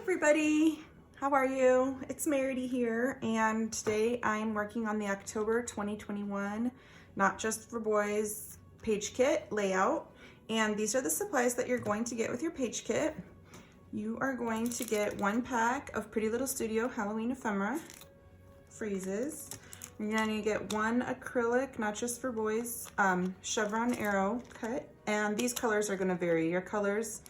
everybody, how are you? It's Meridy here, and today I'm working on the October 2021 Not Just for Boys page kit layout, and these are the supplies that you're going to get with your page kit. You are going to get 1 pack of Pretty Little Studio Halloween ephemera freezes. You're going to get 1 acrylic Not Just for Boys chevron arrow cut, and these colors are going to vary. Your colors,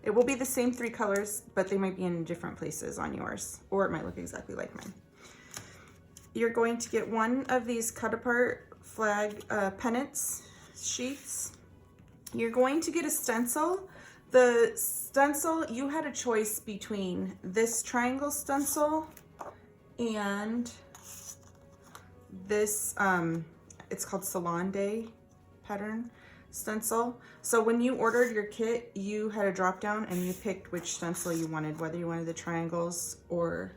it will be the same 3 colors, but they might be in different places on yours, or it might look exactly like mine. You're going to get 1 of these cut apart flag pennants sheets. You're going to get a stencil. The stencil, you had a choice between this triangle stencil and this, it's called Salon Day pattern stencil. So when you ordered your kit, you had a drop down and you picked which stencil you wanted, whether you wanted the triangles or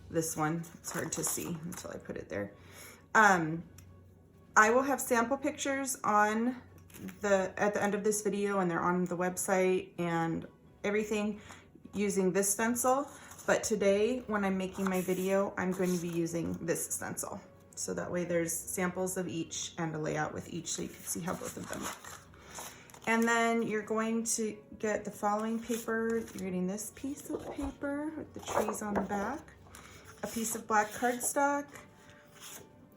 this one. It's hard to see until I put it there. I will have sample pictures on at the end of this video, and they're on the website and everything using this stencil. But today, when I'm making my video, I'm going to be using this stencil. So that way there's samples of each and a layout with each, so you can see how both of them look. And then you're going to get the following paper. You're getting this piece of paper with the trees on the back, a piece of black cardstock,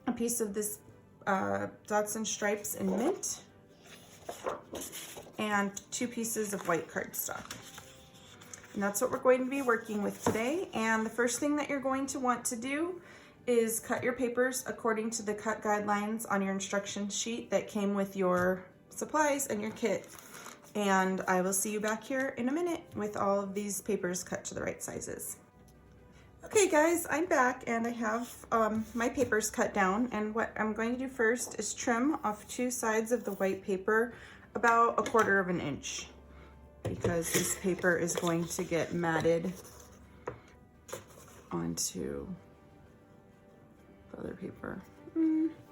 a piece of this dots and stripes in mint, and 2 pieces of white cardstock. And that's what we're going to be working with today. And the first thing that you're going to want to do is cut your papers according to the cut guidelines on your instruction sheet that came with your supplies and your kit. And I will see you back here in a minute with all of these papers cut to the right sizes. Okay guys, I'm back and I have my papers cut down, and what I'm going to do first is trim off 2 sides of the white paper about 1/4 inch, because this paper is going to get matted onto the other paper.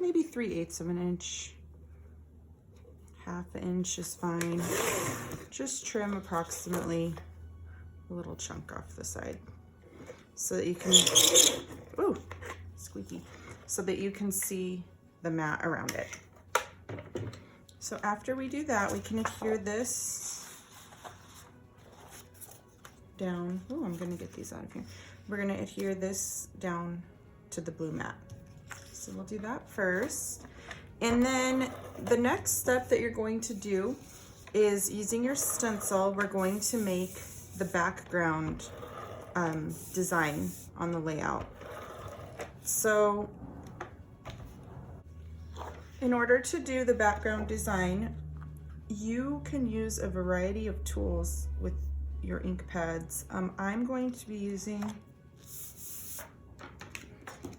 Maybe 3/8 inch. 1/2 inch is fine. Just trim approximately a little chunk off the side so that you can, ooh, squeaky, so that you can see the mat around it. So after we do that, we can adhere this down. Oh, I'm gonna get these out of here. We're gonna adhere this down to the blue mat. So we'll do that first. And then the next step that you're going to do is, using your stencil, we're going to make the background design on the layout. So in order to do the background design, you can use a variety of tools with your ink pads. I'm going to be using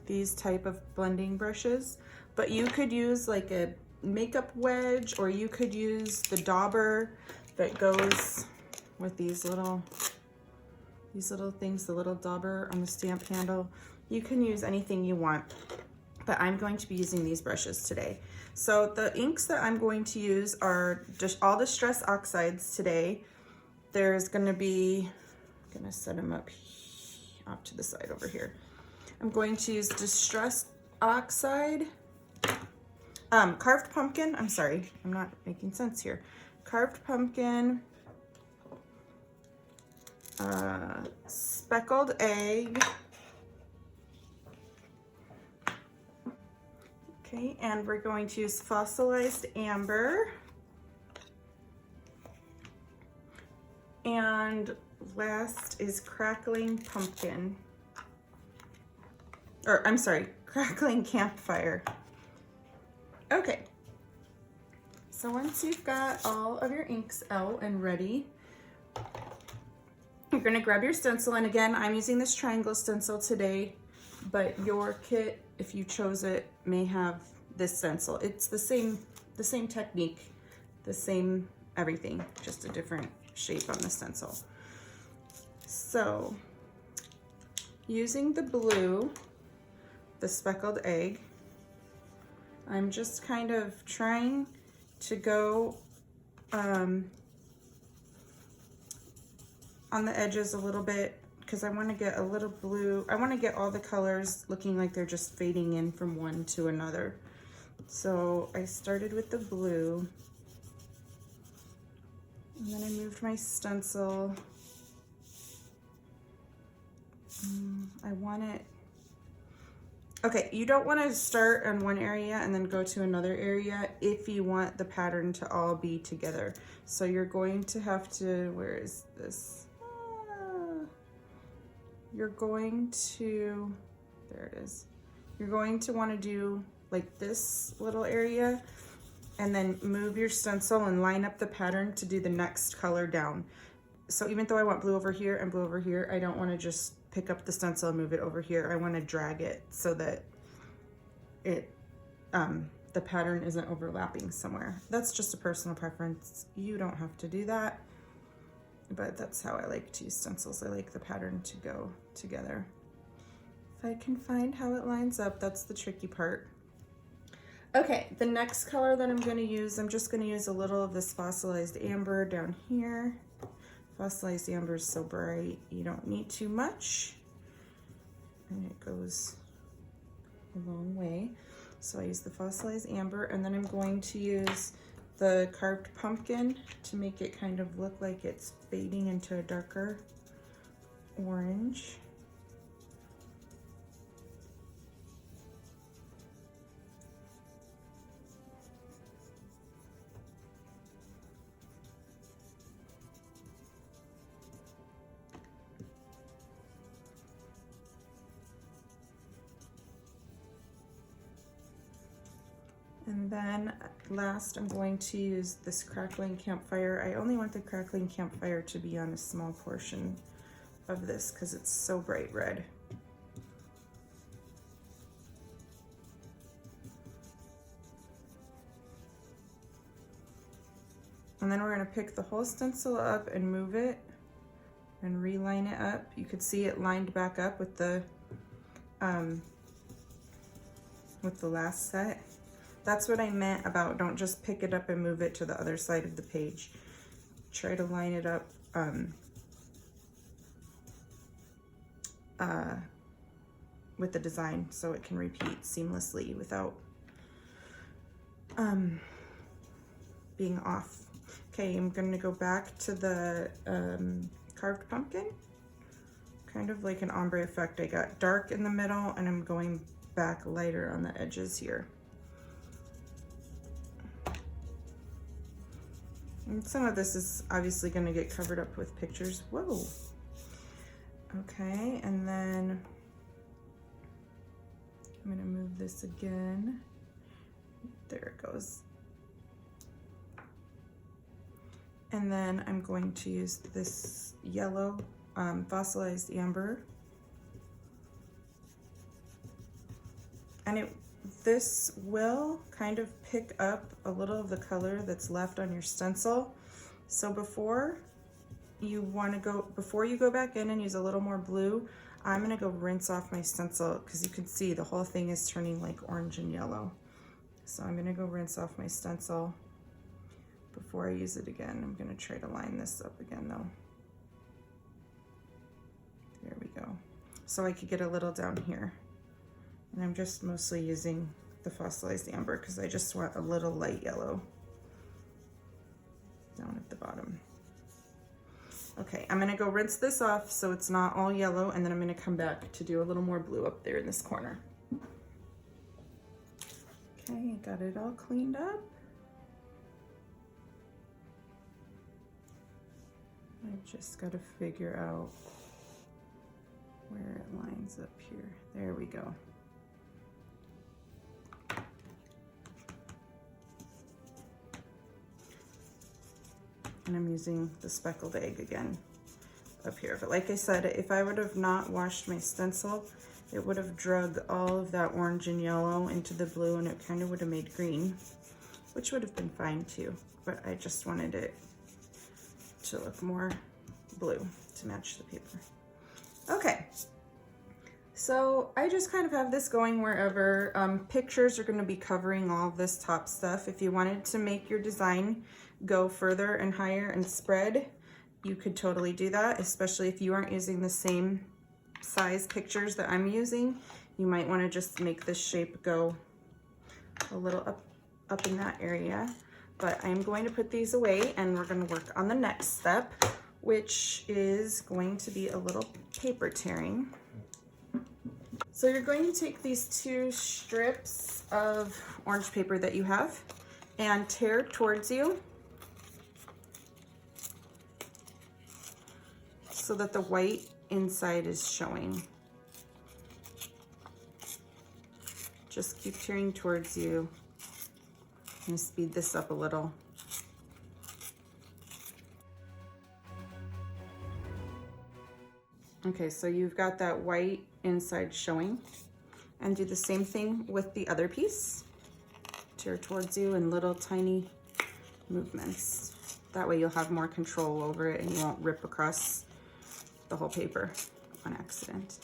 these type of blending brushes, but you could use like a makeup wedge, or you could use the dauber that goes with these little things, the little dauber on the stamp handle. You can use anything you want, but I'm going to be using these brushes today. So the inks that I'm going to use are just all Distress Oxides today. There's gonna be, I'm gonna set them up off to the side over here. I'm going to use Distress Oxide, Carved Pumpkin, I'm sorry, I'm not making sense here. Carved Pumpkin, Speckled Egg, okay, and we're going to use Fossilized Amber, and last is Crackling Pumpkin, or I'm sorry, Crackling Campfire. Okay, so once you've got all of your inks out and ready, you're gonna grab your stencil, and again, I'm using this triangle stencil today, but your kit, if you chose it, may have this stencil. It's the same technique, the same everything, just a different shape on the stencil. So using the blue, the Speckled Egg, I'm just kind of trying to go on the edges a little bit, because I want to get a little blue. I want to get all the colors looking like they're just fading in from one to another. So I started with the blue, and then I moved my stencil. I want it, okay, you don't want to start on one area and then go to another area if you want the pattern to all be together. So you're going to have to, where is this? You're going to, there it is. You're going to want to do like this little area and then move your stencil and line up the pattern to do the next color down. So even though I want blue over here and blue over here, I don't want to just pick up the stencil and move it over here. I want to drag it so that it, the pattern isn't overlapping somewhere. That's just a personal preference. You don't have to do that, but that's how I like to use stencils. I like the pattern to go together. If I can find how it lines up, that's the tricky part. Okay, the next color that I'm going to use, I'm just going to use a little of this fossilized amber down here. Fossilized amber is so bright, you don't need too much, and it goes a long way. So I use the fossilized amber, and then I'm going to use the carved pumpkin to make it kind of look like it's fading into a darker orange. And then last, I'm going to use this crackling campfire. I only want the crackling campfire to be on a small portion of this because it's so bright red. And then we're going to pick the whole stencil up and move it and reline it up. You could see it lined back up with the last set. That's what I meant about don't just pick it up and move it to the other side of the page. Try to line it up with the design so it can repeat seamlessly without being off. Okay, I'm gonna go back to the carved pumpkin, kind of like an ombre effect. I got dark in the middle and I'm going back lighter on the edges here. And some of this is obviously going to get covered up with pictures. Whoa. Okay, and then I'm going to move this again. There it goes. And then I'm going to use this yellow fossilized amber. And this will kind of pick up a little of the color that's left on your stencil. So before you go back in and use a little more blue, I'm gonna go rinse off my stencil because you can see the whole thing is turning like orange and yellow. So I'm gonna go rinse off my stencil before I use it again. I'm gonna try to line this up again though. There we go. So I could get a little down here. And I'm just mostly using the fossilized amber because I just want a little light yellow down at the bottom. Okay, I'm gonna go rinse this off so it's not all yellow, and then I'm gonna come back to do a little more blue up there in this corner. Okay, got it all cleaned up. I just gotta figure out where it lines up here. There we go. And I'm using the speckled egg again up here. But like I said, if I would have not washed my stencil, it would have drug all of that orange and yellow into the blue, and it kind of would have made green, which would have been fine too. But I just wanted it to look more blue to match the paper. Okay, so I just kind of have this going wherever. Pictures are going to be covering all of this top stuff. If you wanted to make your design go further and higher and spread, you could totally do that, especially if you aren't using the same size pictures that I'm using. You might want to just make this shape go a little up in that area. But I'm going to put these away and we're going to work on the next step, which is going to be a little paper tearing. So you're going to take these 2 strips of orange paper that you have and tear towards you so that the white inside is showing. Just keep tearing towards you. I'm going to speed this up a little. Okay, so you've got that white inside showing, and do the same thing with the other piece. Tear towards you in little tiny movements. That way you'll have more control over it and you won't rip across the whole paper on accident.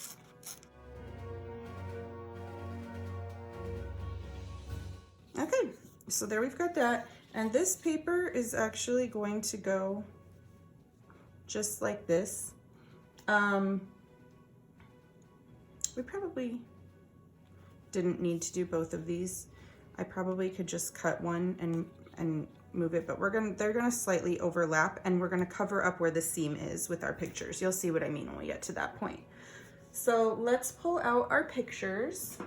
Okay, so there we've got that. And this paper is actually going to go just like this. We probably didn't need to do both of these. I probably could just cut one and move it, but they're gonna slightly overlap, and we're gonna cover up where the seam is with our pictures. You'll see what I mean when we get to that point. So let's pull out our pictures.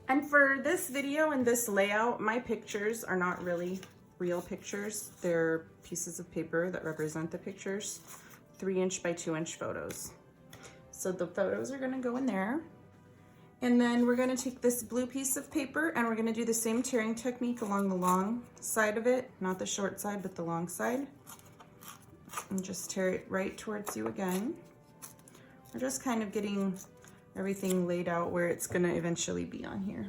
And for this video and this layout, my pictures are not really real pictures. They're pieces of paper that represent the pictures, 3" by 2" photos. So the photos are gonna go in there. And then we're gonna take this blue piece of paper and we're gonna do the same tearing technique along the long side of it, not the short side, but the long side. And just tear it right towards you again. We're just kind of getting everything laid out where it's gonna eventually be on here.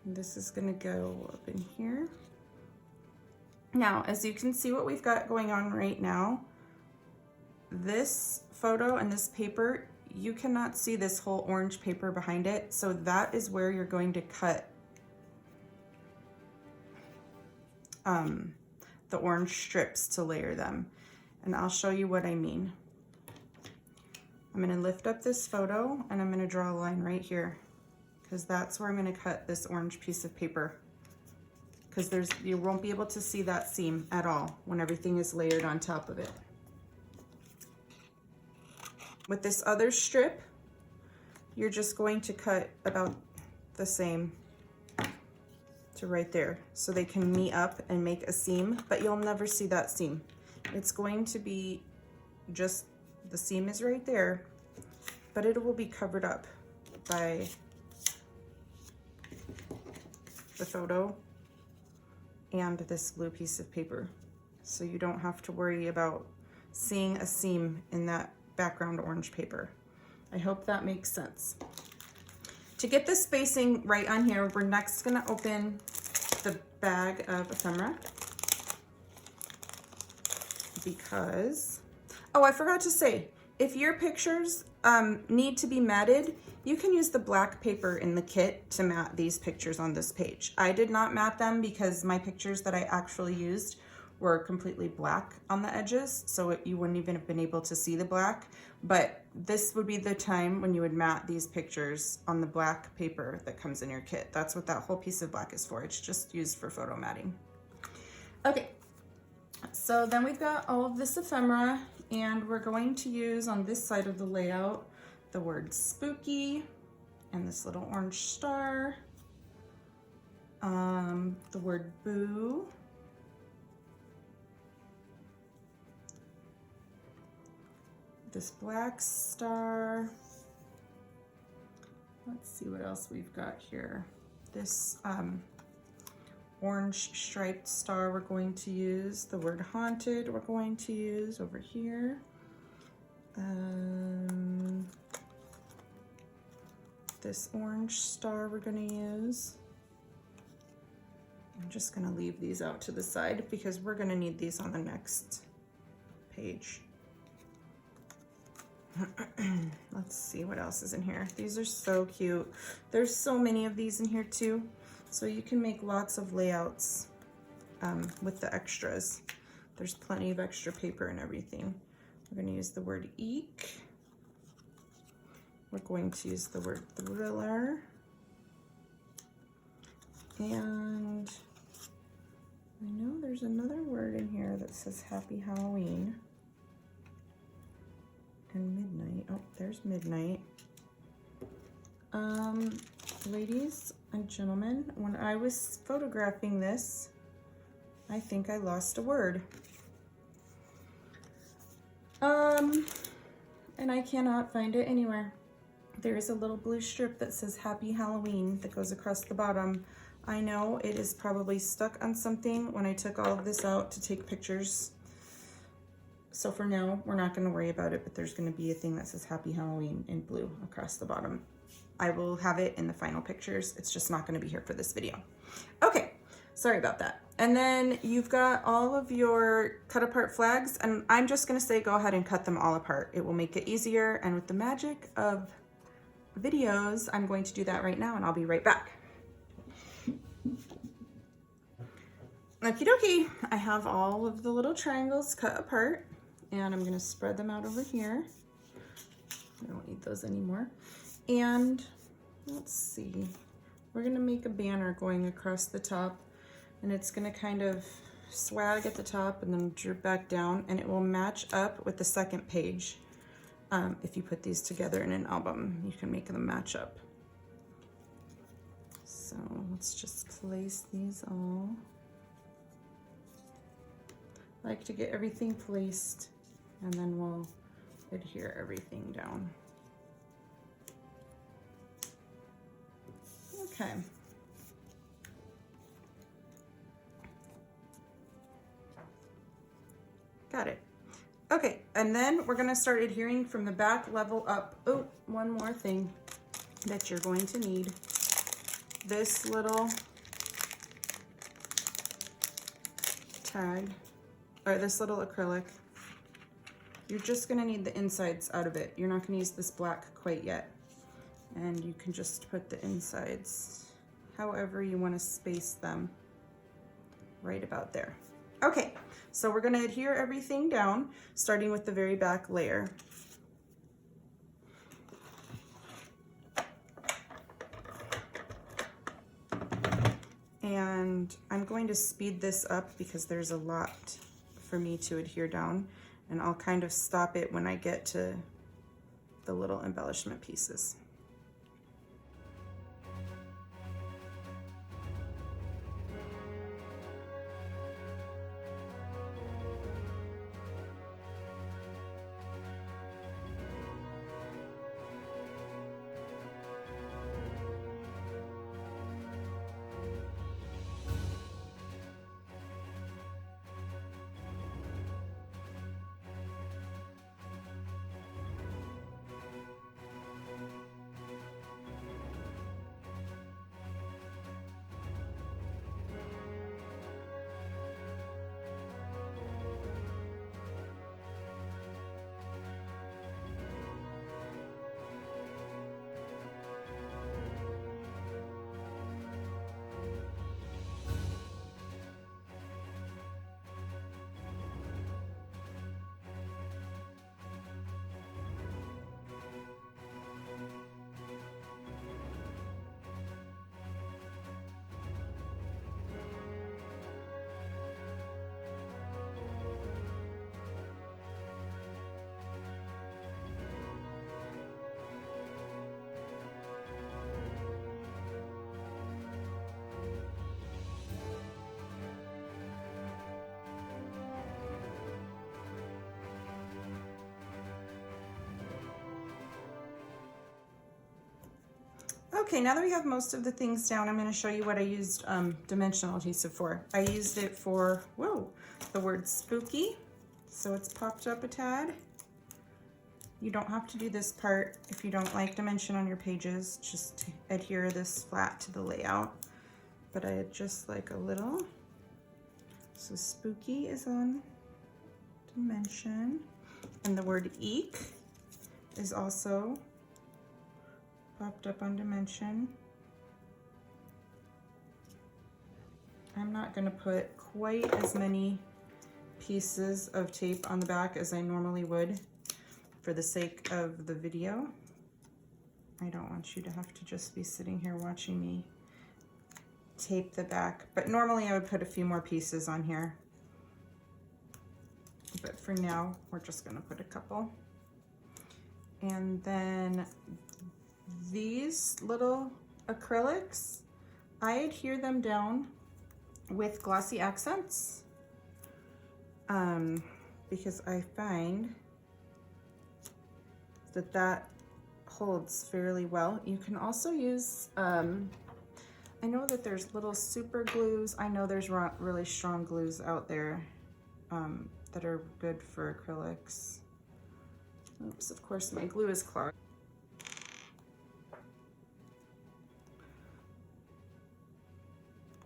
And this is gonna go up in here. Now, as you can see what we've got going on right now, this photo and this paper, you cannot see this whole orange paper behind it. So that is where you're going to cut the orange strips to layer them. And I'll show you what I mean. I'm gonna lift up this photo and I'm gonna draw a line right here, because that's where I'm gonna cut this orange piece of paper. Because you won't be able to see that seam at all when everything is layered on top of it. With this other strip, you're just going to cut about the same to right there, so they can meet up and make a seam, but you'll never see that seam. It's going to be just, the seam is right there, but it will be covered up by the photo and this blue piece of paper. So you don't have to worry about seeing a seam in that background orange paper. I hope that makes sense. To get the spacing right on here, we're next gonna open the bag of ephemera, because, oh, I forgot to say, if your pictures need to be matted, you can use the black paper in the kit to mat these pictures on this page. I did not mat them because my pictures that I actually used were completely black on the edges, so you wouldn't even have been able to see the black. But this would be the time when you would mat these pictures on the black paper that comes in your kit. That's what that whole piece of black is for. It's just used for photo matting. Okay, so then we've got all of this ephemera, and we're going to use on this side of the layout the word spooky and this little orange star, the word boo, this black star. Let's see what else we've got here. This orange striped star we're going to use. The word haunted we're going to use over here. This orange star we're going to use. I'm just going to leave these out to the side because we're going to need these on the next page. Let's see what else is in here. These are so cute. There's so many of these in here too, so you can make lots of layouts with the extras. There's plenty of extra paper and everything. We're going to use the word eek. We're going to use the word thriller. And I know there's another word in here that says Happy Halloween. And midnight. Oh, there's midnight. Ladies and gentlemen, when I was photographing this, I think I lost a word. And I cannot find it anywhere. There is a little blue strip that says Happy Halloween that goes across the bottom. I know it is probably stuck on something when I took all of this out to take pictures. So for now, we're not gonna worry about it, but there's gonna be a thing that says Happy Halloween in blue across the bottom. I will have it in the final pictures. It's just not gonna be here for this video. Okay, sorry about that. And then you've got all of your cut apart flags, and I'm just gonna say go ahead and cut them all apart. It will make it easier, and with the magic of videos, I'm going to do that right now, and I'll be right back. Okie dokie, I have all of the little triangles cut apart, and I'm gonna spread them out over here. I don't need those anymore. And let's see, we're gonna make a banner going across the top, and it's gonna kind of swag at the top and then drip back down, and it will match up with the second page. If you put these together in an album, you can make them match up. So let's just place these all. I like to get everything placed, and then we'll adhere everything down. Okay. Got it. Okay, and then we're gonna start adhering from the back level up. Oh, one more thing that you're going to need. This little tag, or this little acrylic. You're just gonna need the insides out of it. You're not gonna use this black quite yet. And you can just put the insides however you wanna space them, right about there. Okay, so we're gonna adhere everything down, starting with the very back layer. And I'm going to speed this up because there's a lot for me to adhere down, and I'll kind of stop it when I get to the little embellishment pieces. Okay, now that we have most of the things down, I'm going to show you what I used dimensional adhesive for. I used it for, whoa, the word spooky, so it's popped up a tad. You don't have to do this part if you don't like dimension on your pages, just adhere this flat to the layout. But I just like a little, so spooky is on dimension, and the word eek is also popped up on dimension. I'm not going to put quite as many pieces of tape on the back as I normally would for the sake of the video. I don't want you to have to just be sitting here watching me tape the back, but normally I would put a few more pieces on here. But for now, we're just gonna put a couple. And then these little acrylics, I adhere them down with glossy accents because I find that that holds fairly well. You can also use, I know that there's little super glues. I know there's really strong glues out there that are good for acrylics. Oops, of course my glue is clogged.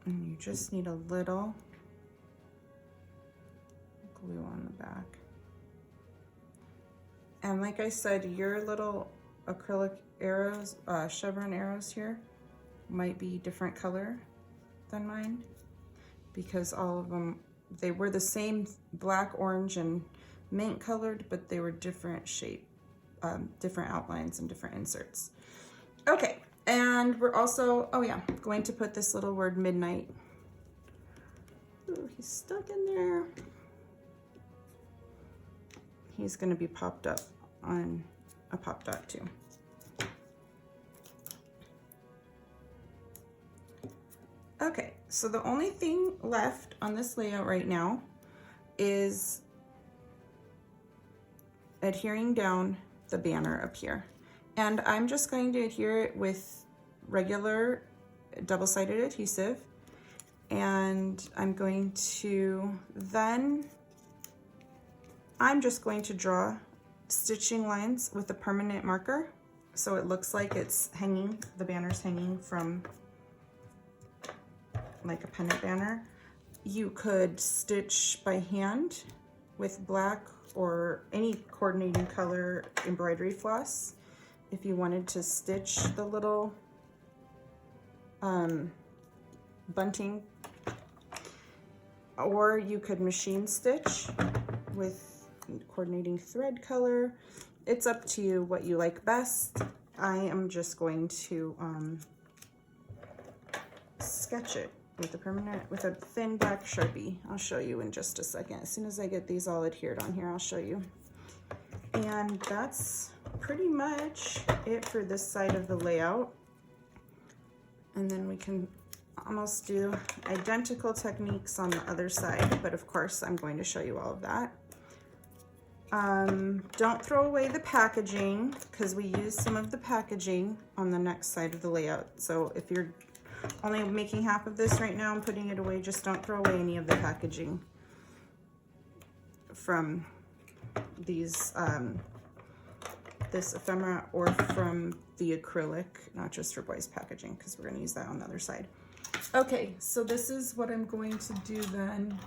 And you just need a little glue on the back. And like I said, your little acrylic arrows, chevron arrows here might be different color than mine because all of them, they were the same black, orange, and mint colored, but they were different shape, different outlines and different inserts. Okay, and we're also, oh yeah, going to put this little word midnight. Ooh, he's stuck in there. He's gonna be popped up on a pop dot too. Okay, so the only thing left on this layout right now is adhering down the banner up here. And I'm just going to adhere it with regular double-sided adhesive. And I'm going to then, I'm just going to draw stitching lines with a permanent marker. So it looks like it's hanging, the banner's hanging from like a pennant banner. You could stitch by hand with black or any coordinating color embroidery floss if you wanted to stitch the little bunting, or you could machine stitch with coordinating thread color. It's up to you what you like best. I am just going to sketch it with a permanent, with a thin black Sharpie. I'll show you in just a second. As soon as I get these all adhered on here, I'll show you. And that's pretty much it for this side of the layout. And then we can almost do identical techniques on the other side, but of course I'm going to show you all of that. Don't throw away the packaging because we use some of the packaging on the next side of the layout. So if you're only making half of this right now and putting it away, just don't throw away any of the packaging from these this ephemera or from the acrylic, not just for boys packaging, because we're going to use that on the other side. Okay, so this is what I'm going to do then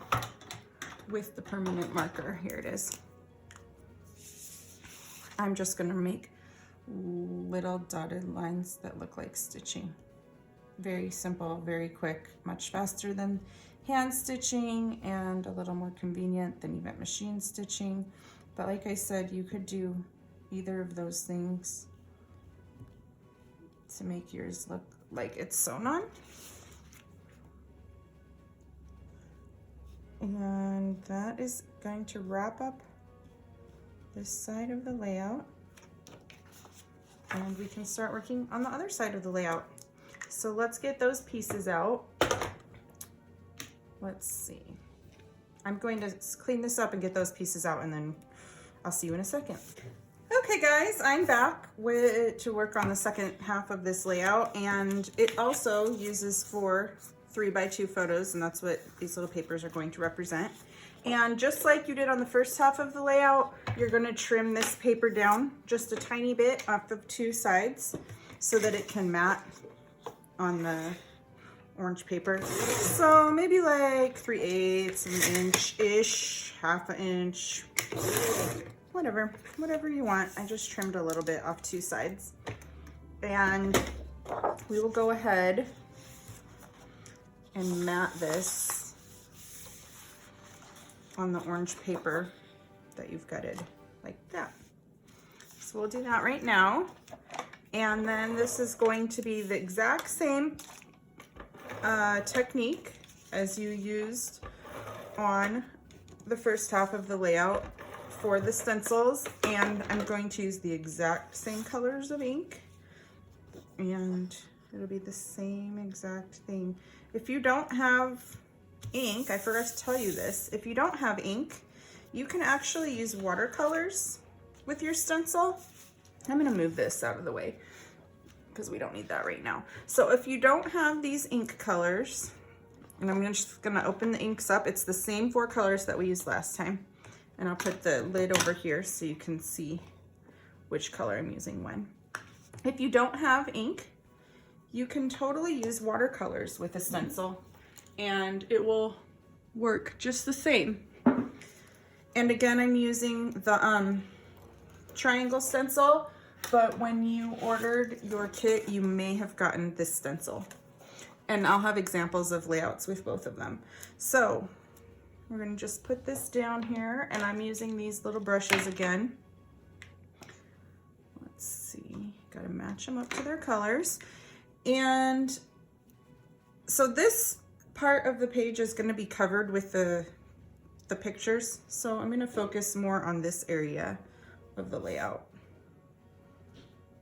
with the permanent marker. Here it is. I'm just going to make little dotted lines that look like stitching. Very simple, very quick, much faster than hand stitching and a little more convenient than even machine stitching. But like I said, you could do either of those things to make yours look like it's sewn on. And that is going to wrap up this side of the layout. And we can start working on the other side of the layout. So let's get those pieces out. Let's see. I'm going to clean this up and get those pieces out, and then I'll see you in a second. Okay guys, I'm back to work on the second half of this layout, and it also uses 4 3x2 photos, and that's what these little papers are going to represent. And just like you did on the first half of the layout, you're going to trim this paper down just a tiny bit off of 2 sides so that it can mat on the orange paper. So maybe like 3/8 of an inch-ish, half an inch, whatever you want. I just trimmed a little bit off 2 sides. And we will go ahead and mat this on the orange paper that you've gutted, like that. So we'll do that right now. And then this is going to be the exact same technique as you used on the first half of the layout for the stencils, and I'm going to use the exact same colors of ink, and it'll be the same exact thing. If you don't have ink, I forgot to tell you this, if you don't have ink, you can actually use watercolors with your stencil. I'm gonna move this out of the way because we don't need that right now. So if you don't have these ink colors, and I'm just gonna open the inks up, it's the same 4 colors that we used last time. And I'll put the lid over here so you can see which color I'm using when. If you don't have ink, you can totally use watercolors with a stencil and it will work just the same. And again, I'm using the triangle stencil, but when you ordered your kit, you may have gotten this stencil. And I'll have examples of layouts with both of them. So we're gonna just put this down here, and I'm using these little brushes again. Let's see, gotta match them up to their colors. And so this part of the page is gonna be covered with the pictures. So I'm gonna focus more on this area of the layout.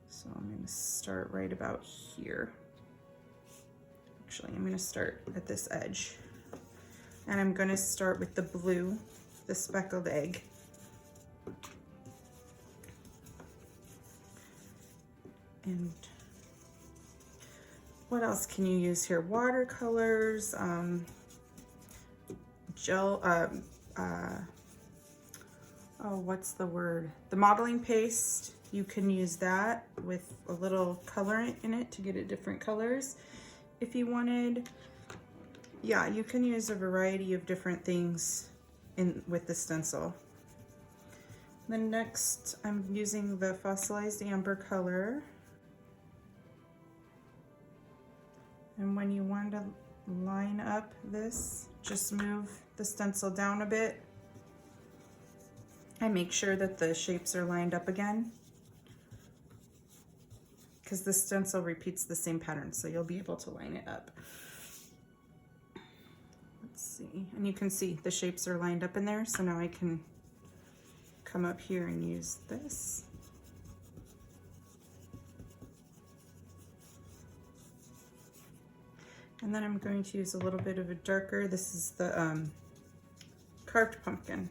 So I'm gonna start right about here. Actually, I'm gonna start at this edge. And I'm gonna start with the blue, the speckled egg. And what else can you use here? Watercolors, gel, oh, what's the word? The modeling paste, you can use that with a little colorant in it to get it different colors if you wanted. Yeah, you can use a variety of different things with the stencil. Then next, I'm using the fossilized amber color. And when you want to line up this, just move the stencil down a bit and make sure that the shapes are lined up again, because the stencil repeats the same pattern, so you'll be able to line it up. Let's see, and you can see the shapes are lined up in there, so now I can come up here and use this. And then I'm going to use a little bit of a darker, this is the carved pumpkin.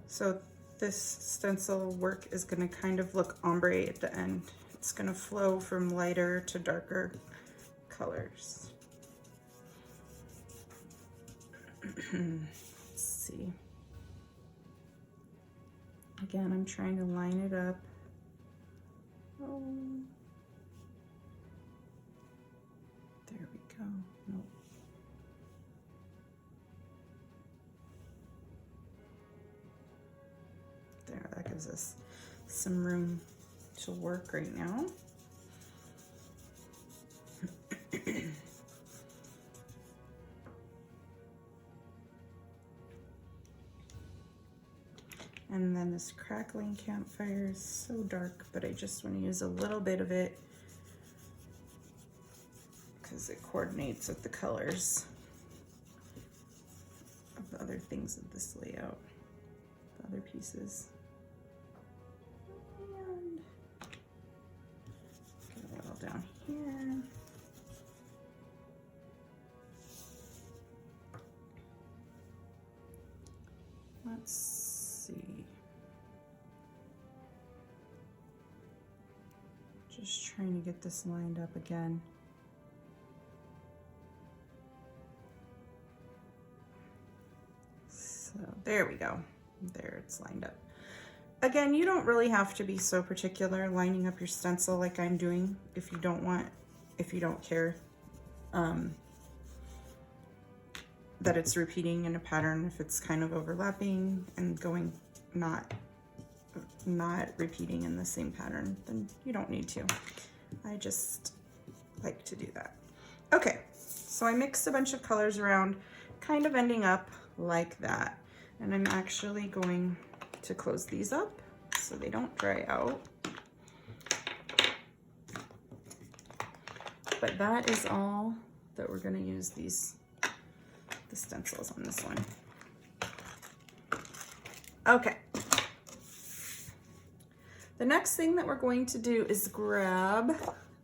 So this stencil work is going to kind of look ombre at the end. It's going to flow from lighter to darker colors. Let's see. Again, I'm trying to line it up. Oh. There we go. Nope. There, that gives us some room to work right now. And then this crackling campfire is so dark, but I just want to use a little bit of it because it coordinates with the colors of the other things of this layout, the other pieces. And get a little down here. Let's see. Just trying to get this lined up again. So there we go. There, it's lined up. Again, you don't really have to be so particular lining up your stencil like I'm doing if you don't want, if you don't care that it's repeating in a pattern. If it's kind of overlapping and going not repeating in the same pattern, then you don't need to. I just like to do that. Okay, so I mixed a bunch of colors around, kind of ending up like that. And I'm actually going to close these up so they don't dry out. But that is all that we're going to use the stencils on this one. Okay. The next thing that we're going to do is grab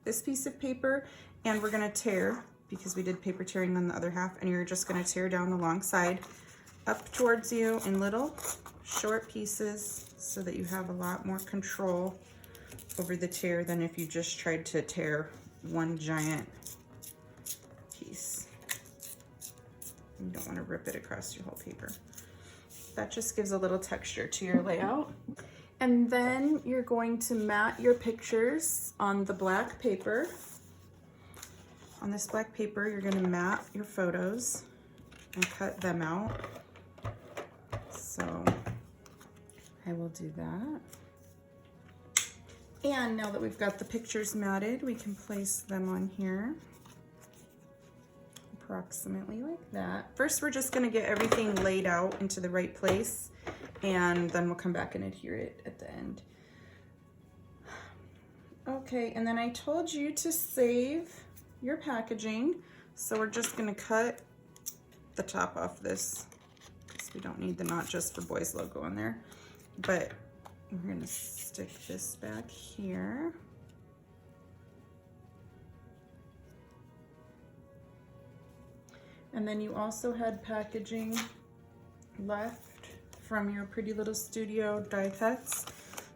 this piece of paper and we're going to tear, because we did paper tearing on the other half, and you're just going to tear down the long side up towards you in little short pieces so that you have a lot more control over the tear than if you just tried to tear one giant piece. You don't want to rip it across your whole paper. That just gives a little texture to your layout. And then you're going to mat your pictures on the black paper. On this black paper, you're going to mat your photos and cut them out. So I will do that. And now that we've got the pictures matted, we can place them on here. Approximately like that. First, we're just going to get everything laid out into the right place, and then we'll come back and adhere it at the end. Okay, and then I told you to save your packaging, so we're just going to cut the top off this, because we don't need the Not Just for Boys logo on there. But we're going to stick this back here. And then you also had packaging left from your Pretty Little Studio die cuts.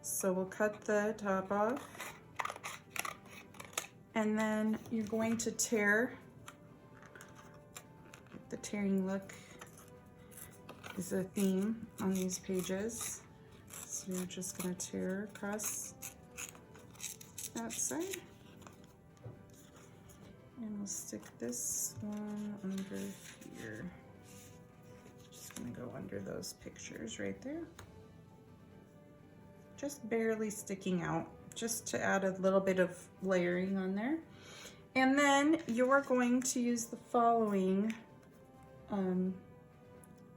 So we'll cut the top off. And then you're going to tear. The tearing look is a theme on these pages. So you're just going to tear across that side. And we'll stick this one under here. Just gonna go under those pictures right there. Just barely sticking out, just to add a little bit of layering on there. And then you're going to use the following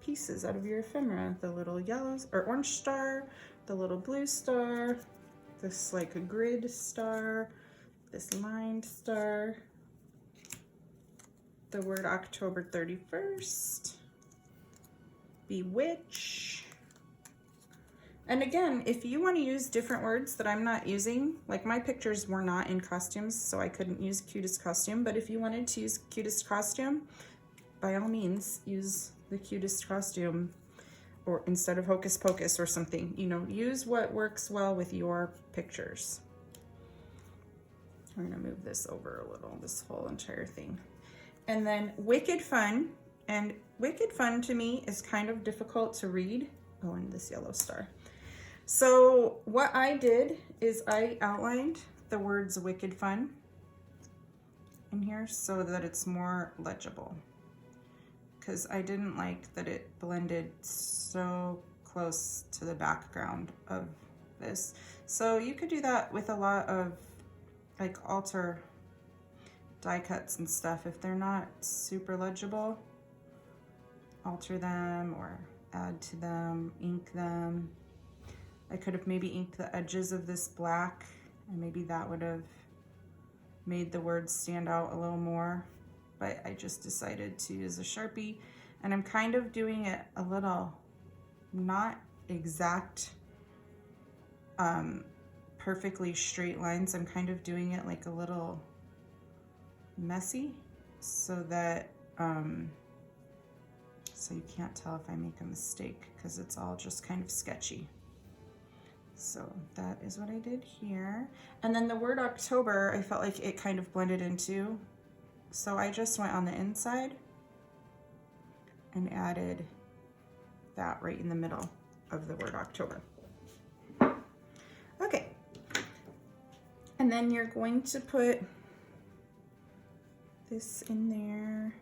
pieces out of your ephemera. The little yellow or orange star, the little blue star, this like a grid star, this lined star, the word October 31st, bewitch. And again, if you want to use different words that I'm not using, like my pictures were not in costumes, so I couldn't use cutest costume, but if you wanted to use cutest costume, by all means, use the cutest costume, or instead of hocus pocus or something, you know, use what works well with your pictures. I'm gonna move this over a little, this whole entire thing. And then Wicked Fun, and Wicked Fun to me is kind of difficult to read. Oh, and this yellow star. So what I did is I outlined the words Wicked Fun in here so that it's more legible, because I didn't like that it blended so close to the background of this. So you could do that with a lot of like alter die cuts and stuff. If they're not super legible, alter them or add to them, ink them. I could have maybe inked the edges of this black, and maybe that would have made the words stand out a little more, but I just decided to use a Sharpie, and I'm kind of doing it a little not exact perfectly straight lines. I'm kind of doing it like a little messy, so that so you can't tell if I make a mistake, because it's all just kind of sketchy. So that is what I did here. And then the word October, I felt like it kind of blended into, so I just went on the inside and added that right in the middle of the word October. Okay, and then you're going to put this in there,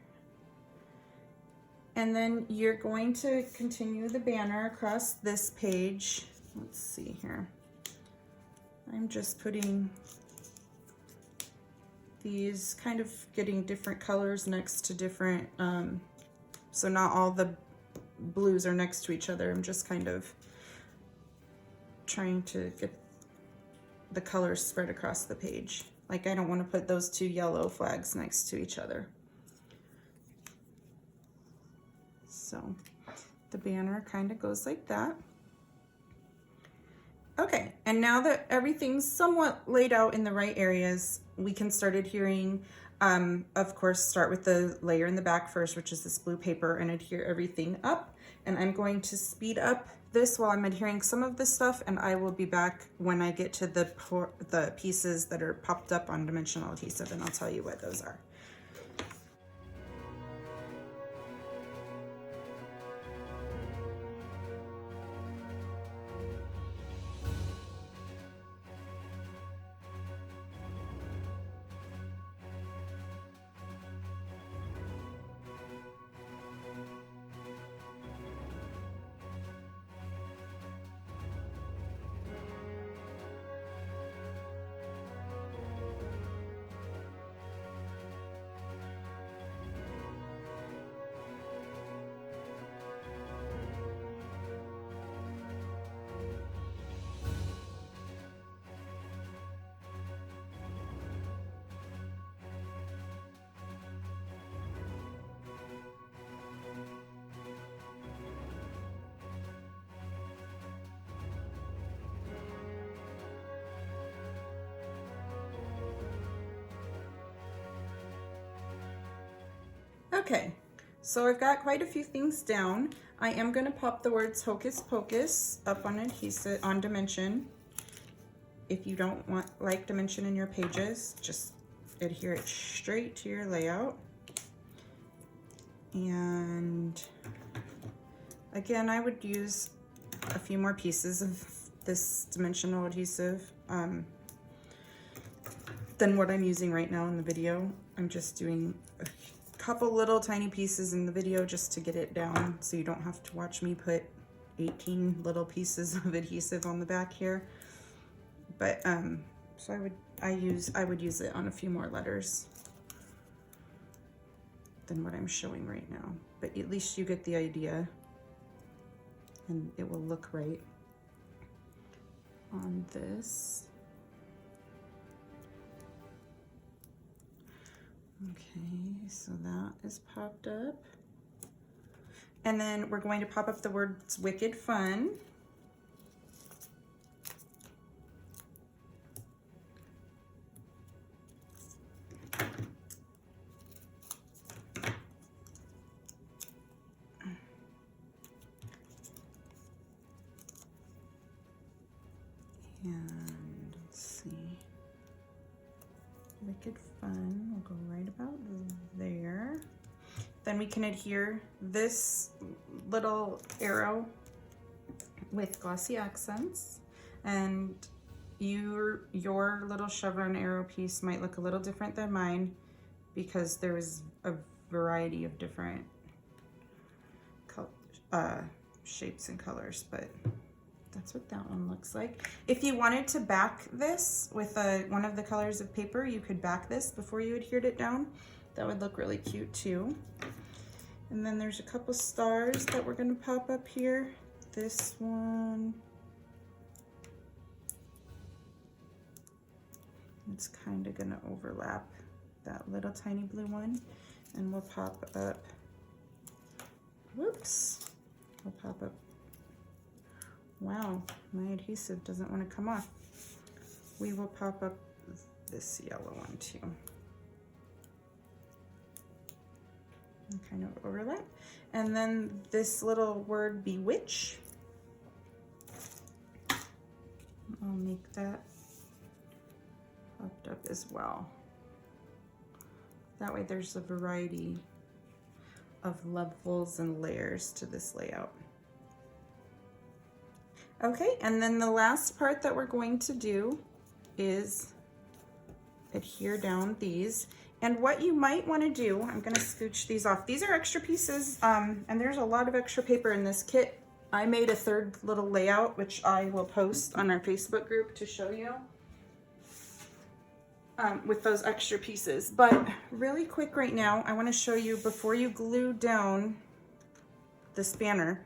and then you're going to continue the banner across this page. Let's see here. I'm just putting these, kind of getting different colors next to different, so not all the blues are next to each other. I'm just kind of trying to get the colors spread across the page. Like I don't want to put those two yellow flags next to each other. So the banner kind of goes like that. Okay, and now that everything's somewhat laid out in the right areas, we can start adhering. Of course, start with the layer in the back first, which is this blue paper, and adhere everything up. And I'm going to speed up this while I'm adhering some of this stuff, and I will be back when I get to the pieces that are popped up on dimensional adhesive, and I'll tell you what those are. Okay, so I've got quite a few things down. I am going to pop the words Hocus Pocus up on adhesive on dimension. If you don't like dimension in your pages, just adhere it straight to your layout. And again, I would use a few more pieces of this dimensional adhesive than what I'm using right now in the video. I'm just doing a couple little tiny pieces in the video just to get it down so you don't have to watch me put 18 little pieces of adhesive on the back here. But so I would use it on a few more letters than what I'm showing right now, but at least you get the idea and it will look right on this. Okay, so that is popped up. And then we're going to pop up the words Wicked Fun. And let's see. Wicked Fun, we'll go right about there. Then we can adhere this little arrow with glossy accents, and your little chevron arrow piece might look a little different than mine because there's a variety of different shapes and colors, but that's what that one looks like. If you wanted to back this with one of the colors of paper, you could back this before you adhered it down. That would look really cute too. And then there's a couple stars that we're gonna pop up here. This one. It's kind of gonna overlap that little tiny blue one. And we'll pop up, whoops, we'll pop up. Wow, my adhesive doesn't want to come off. We will pop up this yellow one too. And kind of overlap. And then this little word bewitch. I'll make that popped up as well. That way there's a variety of levels and layers to this layout. Okay, and then the last part that we're going to do is adhere down these. And what you might want to do, I'm going to scooch these off. These are extra pieces, and there's a lot of extra paper in this kit. I made a third little layout, which I will post on our Facebook group to show you with those extra pieces. But really quick right now, I want to show you before you glue down this banner.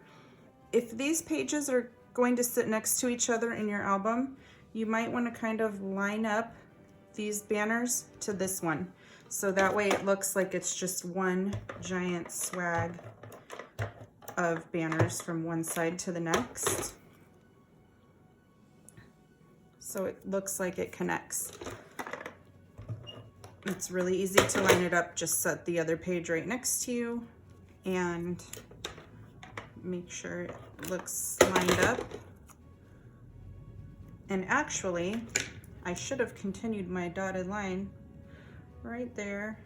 If these pages are going to sit next to each other in your album, you might want to kind of line up these banners to this one. So that way it looks like it's just one giant swag of banners from one side to the next. So it looks like it connects. It's really easy to line it up. Just set the other page right next to you and make sure it looks lined up. And actually, I should have continued my dotted line right there.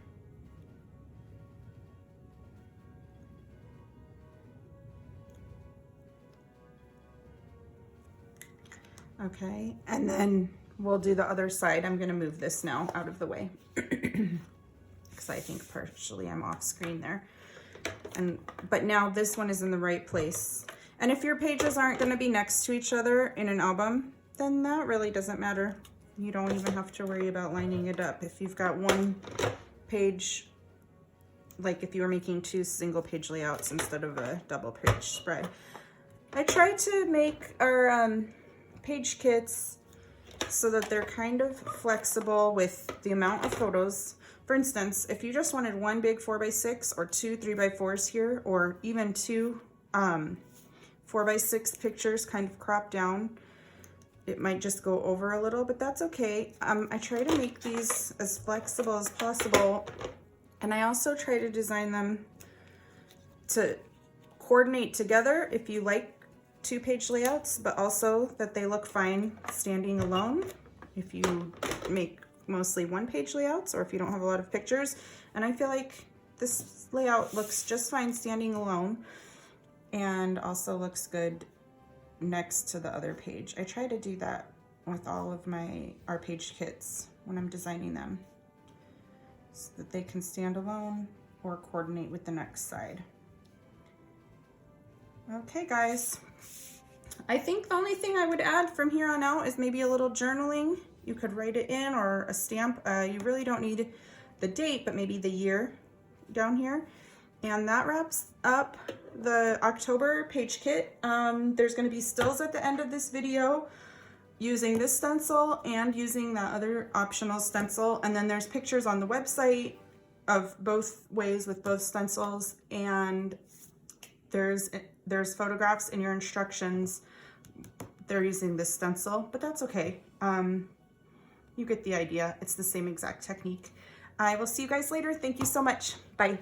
Okay, and then we'll do the other side. I'm gonna move this now out of the way because I think partially I'm off screen there. But now this one is in the right place. And if your pages aren't gonna be next to each other in an album, then that really doesn't matter. You don't even have to worry about lining it up. If you've got one page, like if you were making 2 single page layouts instead of a double page spread. I try to make our page kits so that they're kind of flexible with the amount of photos. For instance, if you just wanted one big 4x6 or 2 3x4s here, or even 2 4x6 pictures kind of cropped down, it might just go over a little, but that's okay. I try to make these as flexible as possible, and I also try to design them to coordinate together if you like 2-page layouts, but also that they look fine standing alone if you make mostly 1-page layouts or if you don't have a lot of pictures. And I feel like this layout looks just fine standing alone and also looks good next to the other page. I try to do that with all of our page kits when I'm designing them, so that they can stand alone or coordinate with the next side. Okay guys, I think the only thing I would add from here on out is maybe a little journaling. You could write it in, or a stamp. You really don't need the date, but maybe the year down here. And that wraps up the October page kit. There's going to be stills at the end of this video using this stencil and using that other optional stencil. And then there's pictures on the website of both ways with both stencils. And there's photographs in your instructions. They're using this stencil, but that's okay. You get the idea. It's the same exact technique. I will see you guys later. Thank you so much. Bye.